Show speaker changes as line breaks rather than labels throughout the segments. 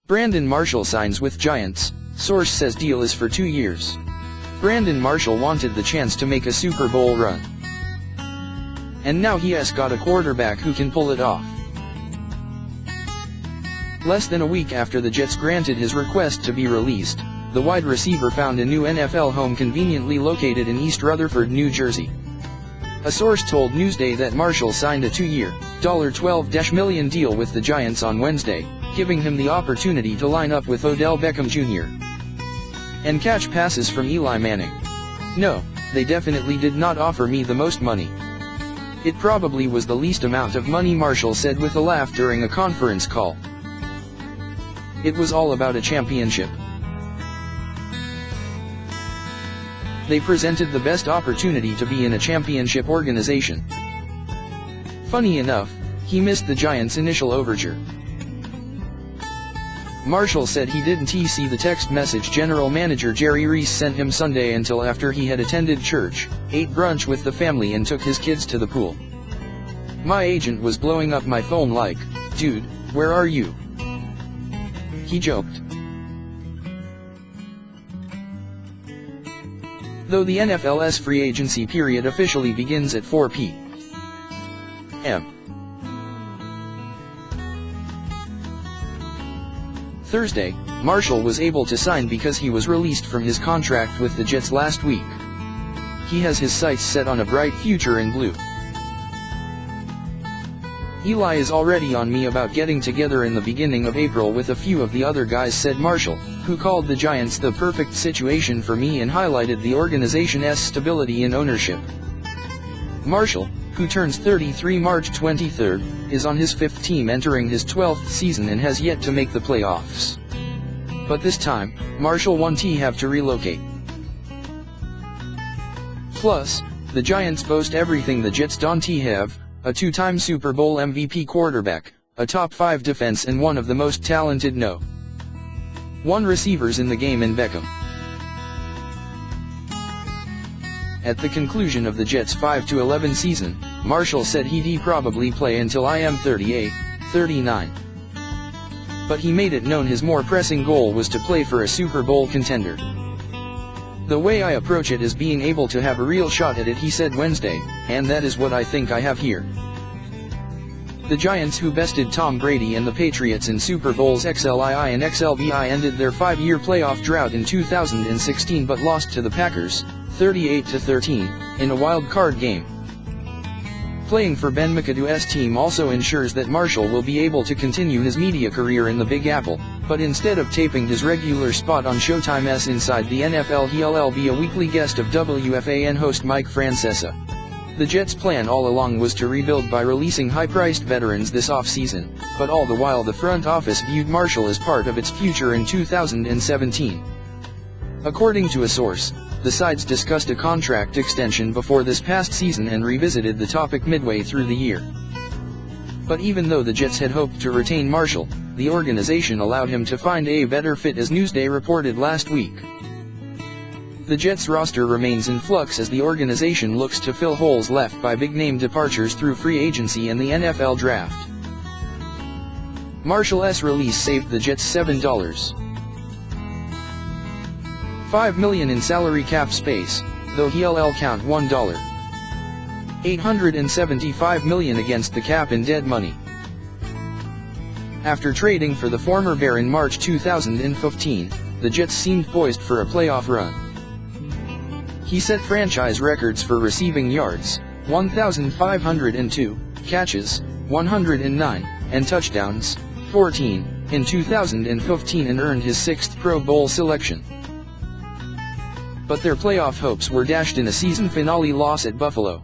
Brandon Marshall signs with Giants, source says deal is for 2 years. Brandon Marshall wanted the chance to make a Super Bowl run. And now he has got a quarterback who can pull it off. Less than a week after the Jets granted his request to be released, the wide receiver found a new NFL home conveniently located in East Rutherford, New Jersey. A source told Newsday that Marshall signed a 2-year, $12 million deal with the Giants on Wednesday, giving him the opportunity to line up with Odell Beckham Jr. and catch passes from Eli Manning. No, they definitely did not offer me the most money. It probably was the least amount of money, Marshall said with a laugh during a conference call. It was all about a championship. They presented the best opportunity to be in a championship organization. Funny enough, he missed the Giants' initial overture. Marshall said he didn't see the text message general manager Jerry Reese sent him Sunday until after he had attended church, ate brunch with the family and took his kids to the pool. My agent was blowing up my phone like, "Dude, where are you?" he joked. Though the NFL's free agency period officially begins at 4 p.m. Thursday, Marshall was able to sign because he was released from his contract with the Jets last week. He has his sights set on a bright future in blue. Eli is already on me about getting together in the beginning of April with a few of the other guys, said Marshall, who called the Giants the perfect situation for me and highlighted the organization's stability in ownership. Marshall, who turns 33 March 23, is on his 5th team entering his 12th season and has yet to make the playoffs. But this time, Marshall won't have to relocate. Plus, the Giants boast everything the Jets don't have: a 2-time Super Bowl MVP quarterback, a top 5 defense and one of the most talented No.1 receivers in the game in Beckham. At the conclusion of the Jets' 5-11 season, Marshall said he'd probably play until I am 38, 39. But he made it known his more pressing goal was to play for a Super Bowl contender. "The way I approach it is being able to have a real shot at it," he said Wednesday, "and that is what I think I have here." The Giants, who bested Tom Brady and the Patriots in Super Bowls XLII and XLVI, ended their 5-year playoff drought in 2016 but lost to the Packers, 38-13, in a wild card game. Playing for Ben McAdoo's team also ensures that Marshall will be able to continue his media career in the Big Apple, but instead of taping his regular spot on Showtime's Inside the NFL, he'll be a weekly guest of WFAN host Mike Francesa. The Jets' plan all along was to rebuild by releasing high-priced veterans this offseason, but all the while the front office viewed Marshall as part of its future in 2017. According to a source, the sides discussed a contract extension before this past season and revisited the topic midway through the year. But even though the Jets had hoped to retain Marshall, the organization allowed him to find a better fit, as Newsday reported last week. The Jets' roster remains in flux as the organization looks to fill holes left by big-name departures through free agency and the NFL draft. Marshall's release saved the Jets $7.5 million in salary cap space, though he'll count $1.875 million against the cap in dead money. After trading for the former Bear in March 2015, the Jets seemed poised for a playoff run. He set franchise records for receiving yards, 1,502, catches, 109, and touchdowns, 14, in 2015, and earned his 6th Pro Bowl selection. But their playoff hopes were dashed in a season finale loss at Buffalo.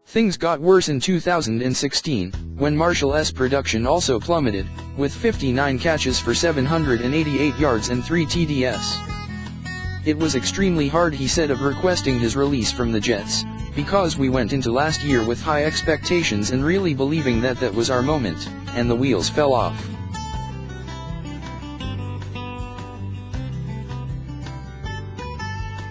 Things got worse in 2016, when Marshall's production also plummeted, with 59 catches for 788 yards and 3 TDS. "It was extremely hard," he said of requesting his release from the Jets, "because we went into last year with high expectations and really believing that was our moment, and the wheels fell off.